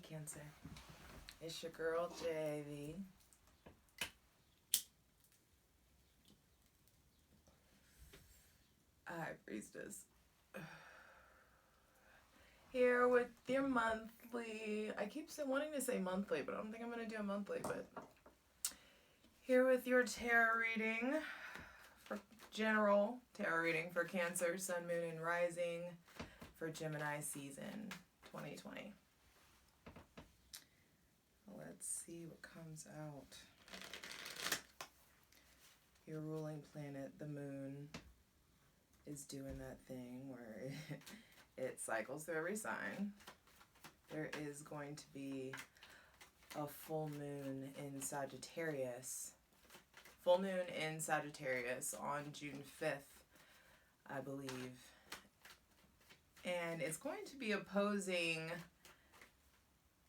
Cancer. It's your girl, JV. High Priestess. Here with your monthly. I keep wanting to say monthly, but I don't think I'm going to do a monthly. But here with your tarot reading, for general tarot reading for Cancer, Sun, Moon, and Rising for Gemini season 2020. Let's see what comes out. Your ruling planet, the moon, is doing that thing where it cycles through every sign. There is going to be a full moon in Sagittarius. Full moon in Sagittarius on June 5th, I believe. And it's going to be opposing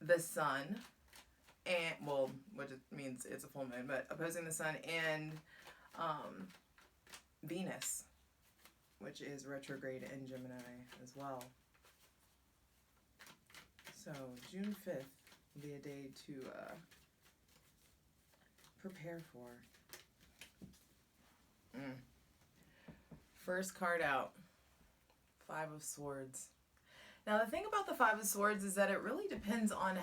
the sun, and, well, which means it's a full moon, but opposing the sun and Venus, which is retrograde in Gemini as well. So June 5th will be a day to prepare for. First card out, Five of Swords. Now the thing about the Five of Swords is that it really depends on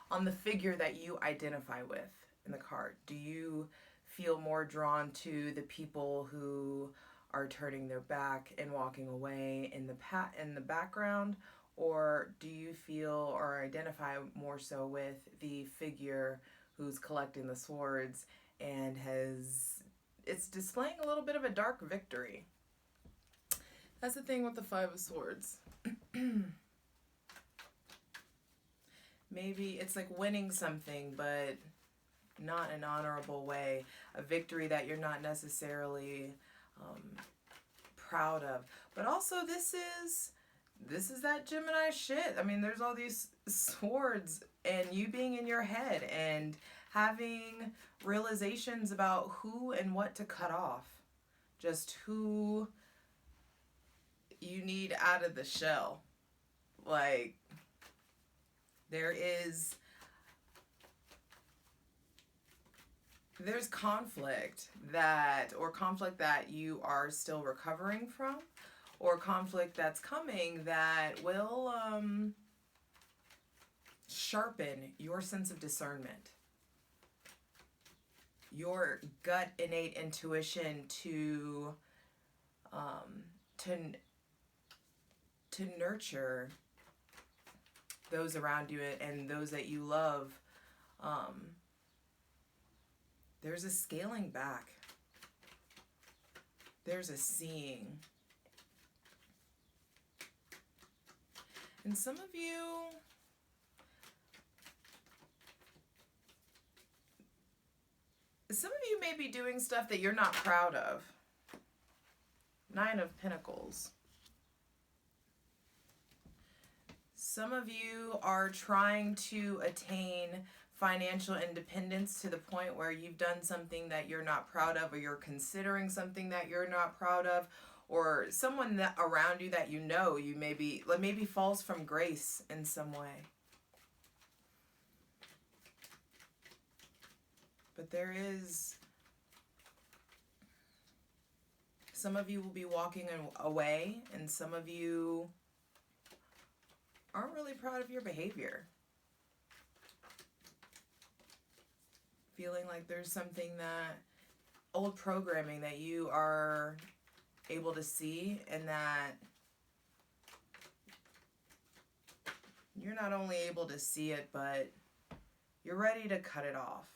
on the figure that you identify with in the card. Do you feel more drawn to the people who are turning their back and walking away in the background, or do you feel or identify more so with the figure who's collecting the swords and it's displaying a little bit of a dark victory? That's the thing with the Five of Swords. Maybe it's like winning something, but not in an honorable way. A victory that you're not necessarily proud of. But also this is that Gemini shit. I mean, there's all these swords and you being in your head and having realizations about who and what to cut off. Just who you need out of the shell. Like, there's conflict that you are still recovering from, or conflict that's coming that will sharpen your sense of discernment, your gut innate intuition to nurture those around you and those that you love. There's a scaling back. There's a seeing. And some of you may be doing stuff that you're not proud of. Nine of Pentacles. Some of you are trying to attain financial independence to the point where you've done something that you're not proud of, or you're considering something that you're not proud of, or someone that around you that you maybe falls from grace in some way. But there is, some of you will be walking away, and some of you aren't really proud of your behavior. Feeling like there's something that, old programming that you are able to see, and that you're not only able to see it, but you're ready to cut it off.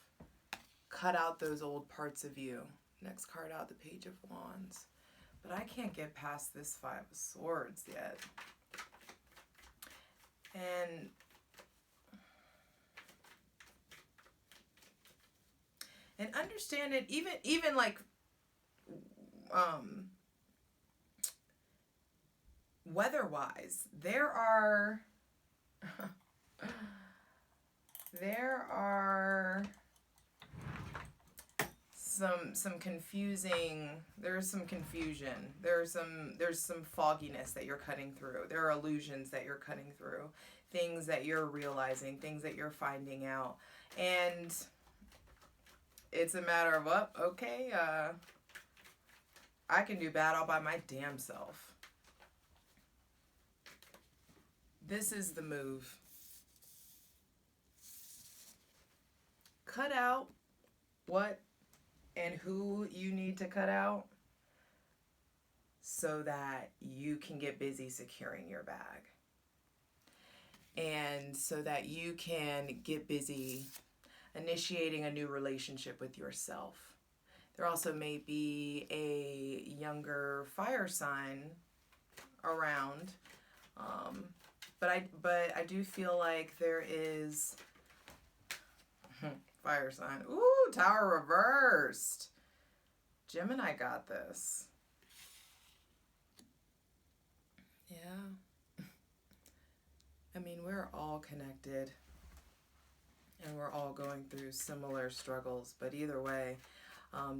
Cut out those old parts of you. Next card out, the Page of Wands. But I can't get past this Five of Swords yet. And understand it, even like weather-wise, there are some confusing, there's some confusion, there's some fogginess that you're cutting through, there are illusions that you're cutting through, things that you're realizing, things that you're finding out, and it's a matter of, oh, okay, I can do bad all by my damn self. This is the move. Cut out what and who you need to cut out so that you can get busy securing your bag. And so that you can get busy initiating a new relationship with yourself. There also may be a younger fire sign around, but I do feel like there is fire sign. Ooh, Tower reversed. Gemini got this. Yeah. I mean, we're all connected. And we're all going through similar struggles. But either way,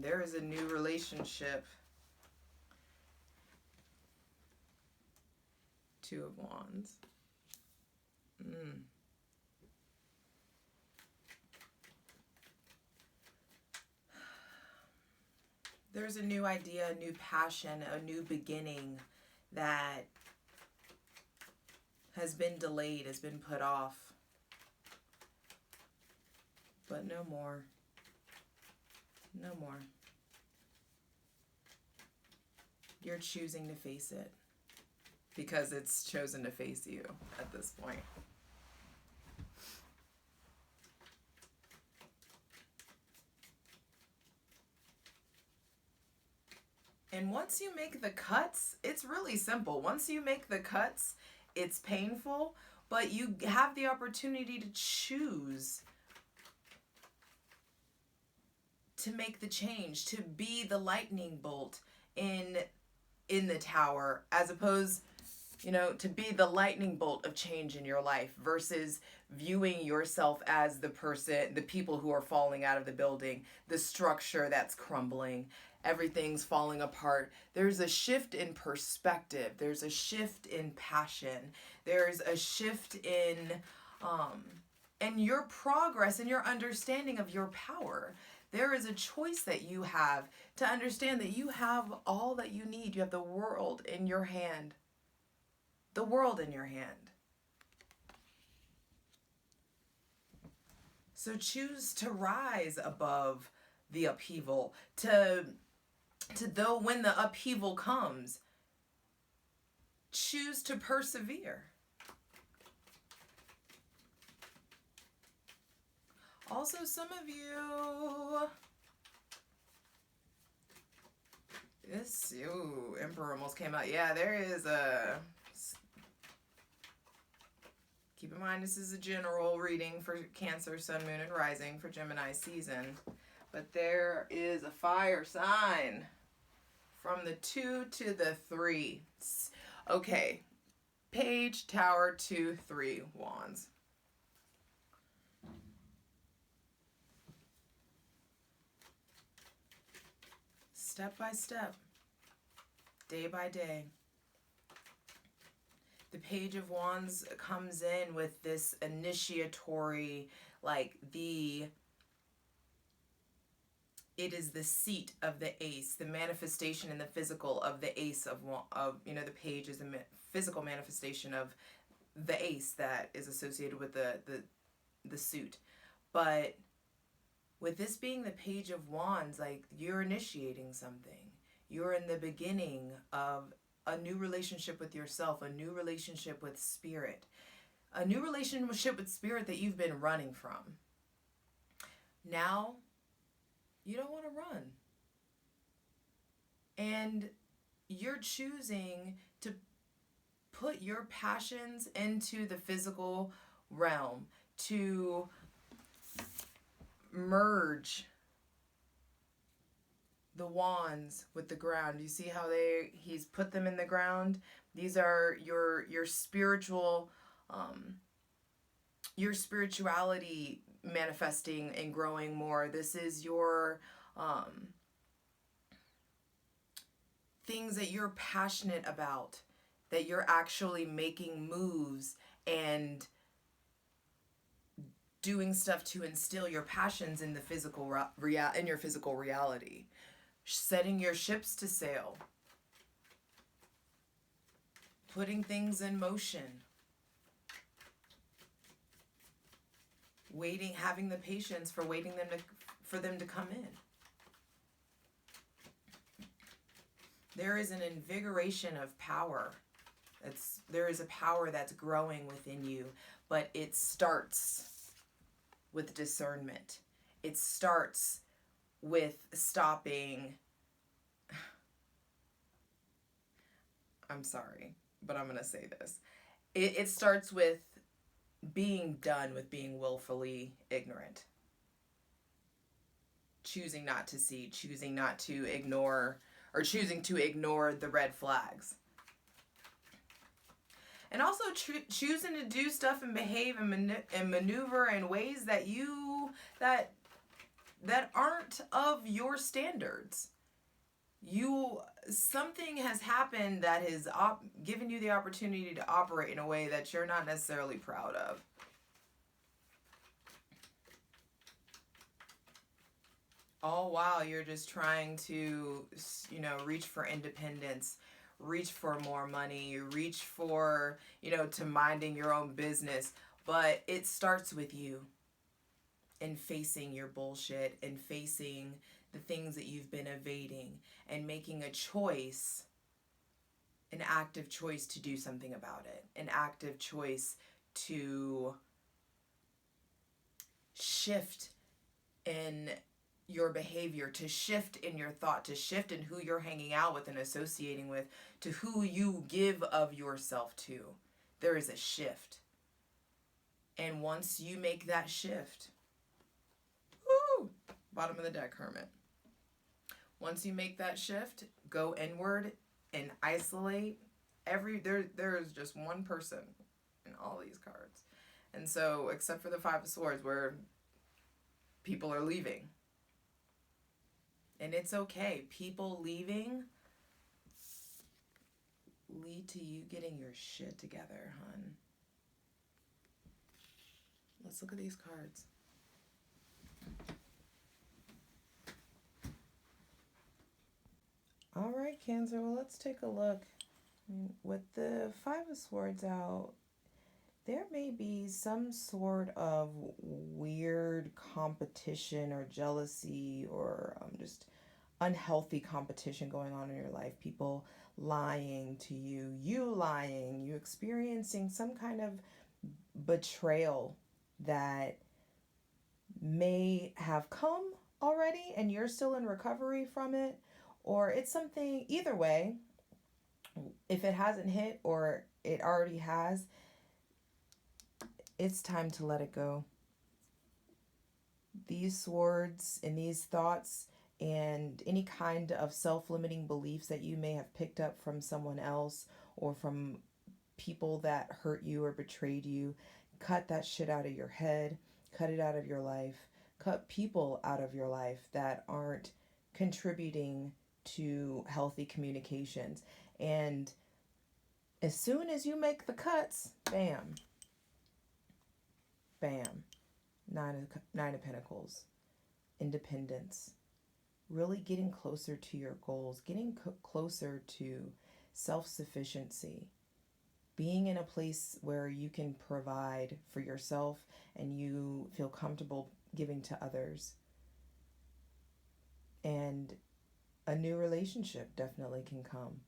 there is a new relationship. Two of Wands. There's a new idea, a new passion, a new beginning that has been delayed, has been put off. But no more. No more. You're choosing to face it because it's chosen to face you at this point. And once you make the cuts, it's really simple. Once you make the cuts, it's painful, but you have the opportunity to choose to make the change, to be the lightning bolt in the tower, as opposed, to be the lightning bolt of change in your life versus viewing yourself as the people who are falling out of the building, the structure that's crumbling, everything's falling apart. There's a shift in perspective. There's a shift in passion. There's a shift in your progress and your understanding of your power. There is a choice that you have to understand that you have all that you need. You have the world in your hand. The world in your hand. So choose to rise above the upheaval, though when the upheaval comes, choose to persevere. Also, some of you, Emperor almost came out. Yeah, there is keep in mind this is a general reading for Cancer, Sun, Moon, and Rising for Gemini season. But there is a fire sign from the 2 to the 3. Okay, Page, Tower, 2, 3, Wands. Step by step, day by day. The Page of Wands comes in with this initiatory, it is the seat of the ace, the manifestation in the physical of the ace of the page is the physical manifestation of the ace that is associated with the suit. But with this being the Page of Wands, you're initiating something. You're in the beginning of a new relationship with yourself, a new relationship with spirit, a new relationship with spirit that you've been running from. Now, you don't want to run. And you're choosing to put your passions into the physical realm, to merge the wands with the ground. You see how he's put them in the ground? These are your spiritual, your spirituality manifesting and growing more. This is your um, things that you're passionate about, that you're actually making moves and doing stuff to instill your passions in the physical in your physical reality. Setting your ships to sail. Putting things in motion. Waiting, having the patience for for them to come in. There is an invigoration of power. There is a power that's growing within you, but it starts with discernment. It starts with stopping. I'm sorry, but I'm going to say this. It starts with being done with being willfully ignorant. Choosing not to see, choosing not to ignore, or choosing to ignore the red flags. And also choosing to do stuff and behave and maneuver in ways that that aren't of your standards. Something has happened that has given you the opportunity to operate in a way that you're not necessarily proud of. All while you're just trying to, reach for independence, reach for more money, reach for, to minding your own business. But it starts with you and facing your bullshit and facing the things that you've been evading and making a choice, an active choice to do something about it, an active choice to shift in your behavior, to shift in your thought, to shift in who you're hanging out with and associating with, to who you give of yourself to. There is a shift. And once you make that shift, woo, bottom of the deck, hermit. Once you make that shift, go inward and isolate. There is just one person in all these cards. And so, except for the Five of Swords where people are leaving. And it's okay. People leaving lead to you getting your shit together, hun. Let's look at these cards. All right, Cancer. Well, let's take a look. With the Five of Swords out, there may be some sort of weird competition or jealousy or just unhealthy competition going on in your life. People lying to you, you lying, you experiencing some kind of betrayal that may have come already and you're still in recovery from it, or it's something, either way, if it hasn't hit or it already has, it's time to let it go. These swords and these thoughts and any kind of self-limiting beliefs that you may have picked up from someone else or from people that hurt you or betrayed you, cut that shit out of your head, cut it out of your life, cut people out of your life that aren't contributing to healthy communications. And as soon as you make the cuts, bam, bam, Nine of Pentacles, independence, really getting closer to your goals, getting closer to self-sufficiency, being in a place where you can provide for yourself and you feel comfortable giving to others. And a new relationship definitely can come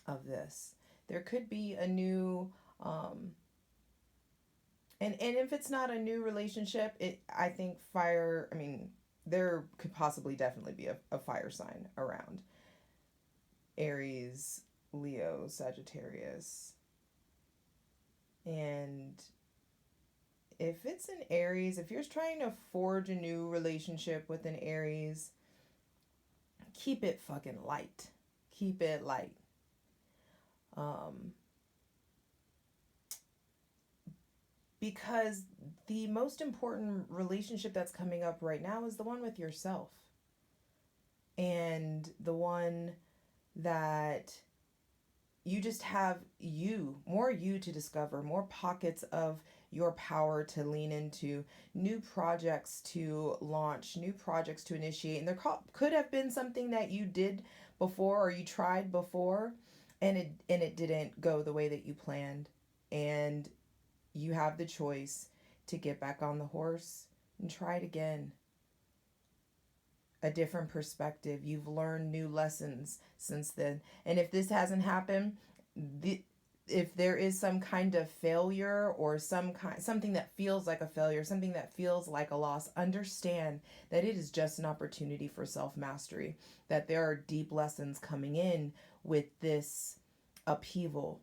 of this. There could be a new, and if it's not a new relationship, I think there could possibly definitely be a fire sign around. Aries, Leo, Sagittarius. And if it's an Aries, if you're trying to forge a new relationship with an Aries, keep it fucking light. Keep it light. Because the most important relationship that's coming up right now is the one with yourself. and the one that you just have more you to discover, more pockets of your power to lean into, new projects to launch, new projects to initiate. And there could have been something that you did before or you tried before, and it didn't go the way that you planned. And you have the choice to get back on the horse and try it again. A different perspective. You've learned new lessons since then. And if this hasn't happened, if there is some kind of failure or something that feels like a failure, something that feels like a loss, understand that it is just an opportunity for self-mastery, that there are deep lessons coming in with this upheaval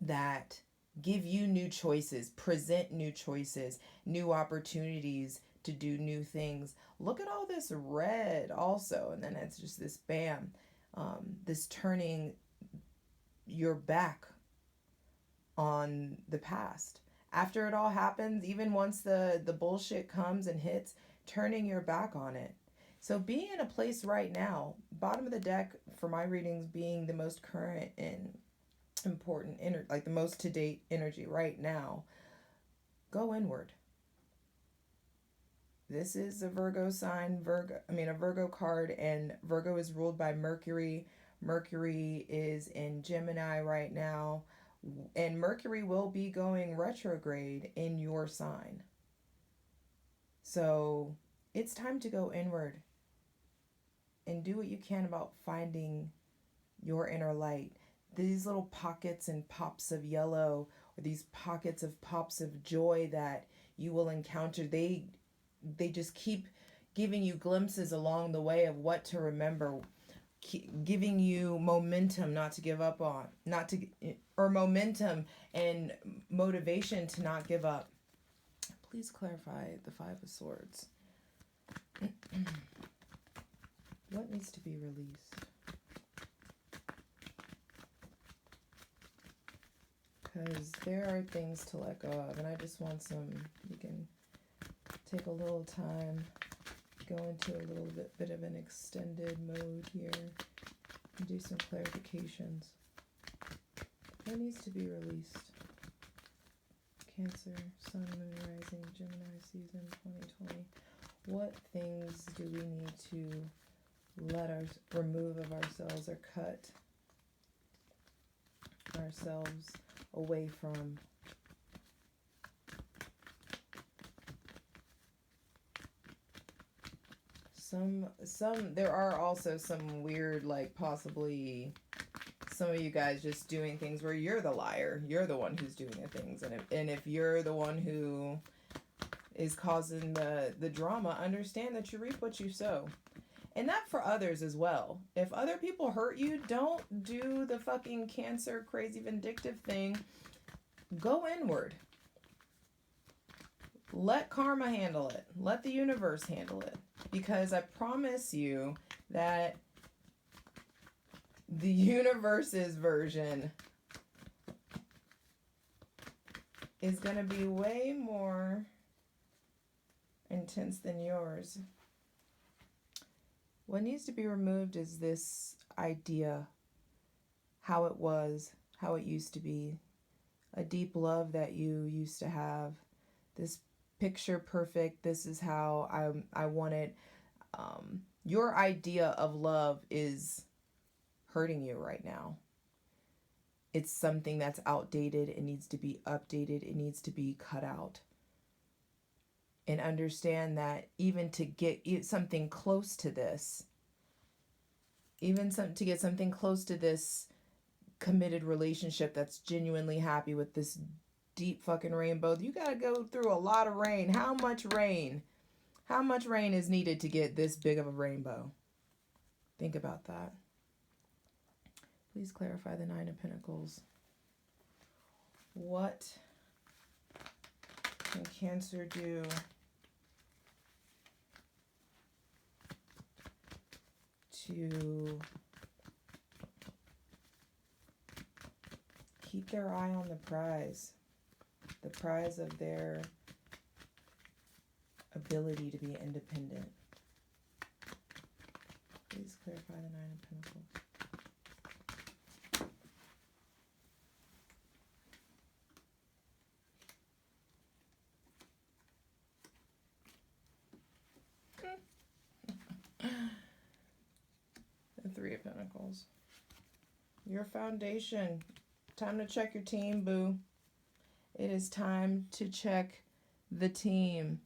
that give you new choices, present new choices, new opportunities to do new things. Look at all this red also, and then it's just this bam, this turning your back on the past. After it all happens, even once the bullshit comes and hits, turning your back on it. So being in a place right now, bottom of the deck for my readings being the most current and important, like the most to-date energy right now, go inward. This is a Virgo sign, a Virgo card, and Virgo is ruled by Mercury. Mercury is in Gemini right now, and Mercury will be going retrograde in your sign. So it's time to go inward and do what you can about finding your inner light. These little pockets and pops of yellow, or these pockets of pops of joy that you will encounter, they just keep giving you glimpses along the way of what to remember, giving you momentum not to give up on, or momentum and motivation to not give up. Please clarify the Five of Swords. What needs to be released? Because there are things to let go of, and I just want you can take a little time, go into a little bit of an extended mode here, and do some clarifications. What needs to be released? Cancer, Sun, Moon, Rising, Gemini season 2020. What things do we need to remove of ourselves or cut ourselves away from? There are also some weird, like possibly some of you guys just doing things where you're the liar, you're the one who's doing the things, and if you're the one who is causing the drama, understand that you reap what you sow. And that for others as well. If other people hurt you, don't do the fucking Cancer crazy vindictive thing. Go inward. Let karma handle it. Let the universe handle it. Because I promise you that the universe's version is going to be way more intense than yours. What needs to be removed is this idea, how it was, how it used to be, a deep love that you used to have, this picture perfect, this is how I want it. Your idea of love is hurting you right now. It's something that's outdated. It needs to be updated. It needs to be cut out. And understand that even to get something close to this, to get something close to this committed relationship that's genuinely happy with this deep fucking rainbow, you gotta go through a lot of rain. How much rain? How much rain is needed to get this big of a rainbow? Think about that. Please clarify the Nine of Pentacles. What can Cancer do to keep their eye on the prize of their ability to be independent? Please clarify the Nine of Pentacles. The Three of Pentacles. Your foundation. Time to check your team, boo. It is time to check the team.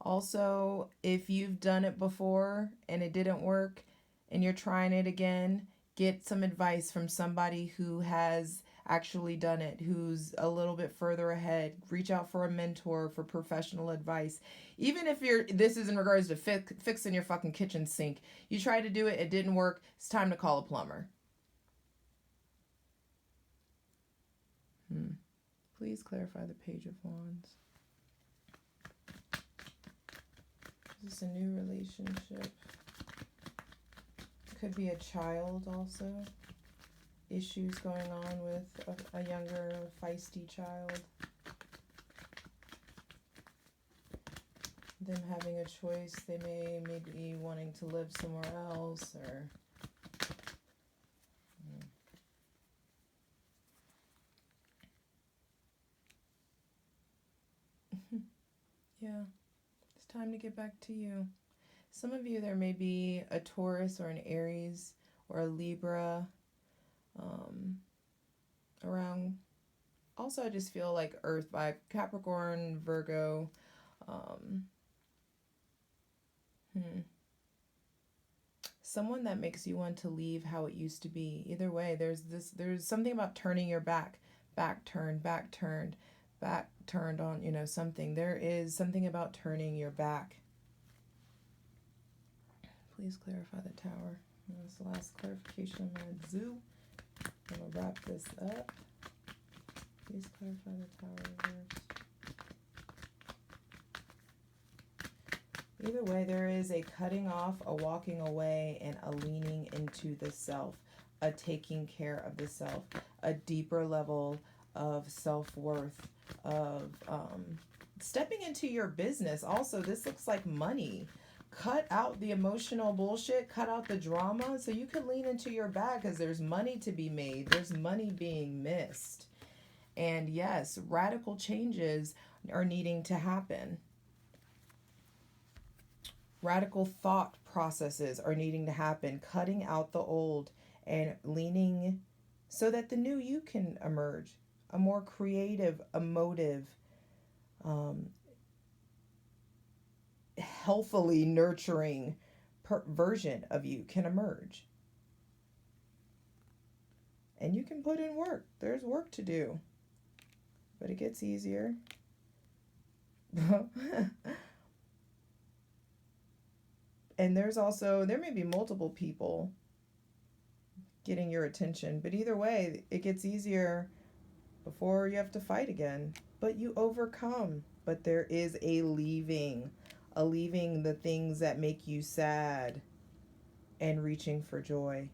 Also, if you've done it before and it didn't work and you're trying it again, get some advice from somebody who has actually done it, who's a little bit further ahead. Reach out for a mentor for professional advice. Even if this is in regards to fixing your fucking kitchen sink. You tried to do it, it didn't work. It's time to call a plumber. Please clarify the Page of Wands. Is this a new relationship? Could be a child also. Issues going on with a younger, feisty child. Them having a choice. They may be wanting to live somewhere else or... Yeah, it's time to get back to you. Some of you, there may be a Taurus or an Aries or a Libra around. Also, I just feel like Earth vibe, Capricorn, Virgo. Someone that makes you want to leave how it used to be. Either way, there's something about turning your back turned on, something. There is something about turning your back. Please clarify the Tower. That's the last clarification I'm going to do. I'm going to wrap this up. Please clarify the Tower reverse. Either way, there is a cutting off, a walking away, and a leaning into the self, a taking care of the self, a deeper level of self-worth, of stepping into your business. Also, this looks like money. Cut out the emotional bullshit, cut out the drama so you can lean into your bag because there's money to be made. There's money being missed. And yes, radical changes are needing to happen. Radical thought processes are needing to happen, cutting out the old and leaning so that the new you can emerge. A more creative, emotive, healthily nurturing version of you can emerge. And you can put in work. There's work to do. But it gets easier. And there may be multiple people getting your attention. But either way, it gets easier before you have to fight again. But you overcome. But there is a leaving the things that make you sad and reaching for joy.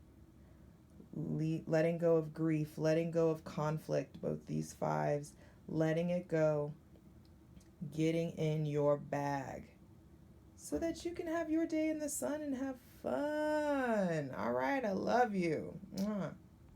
Letting go of grief, letting go of conflict, both these fives, letting it go, getting in your bag so that you can have your day in the sun and have fun. All right, I love you. Mwah.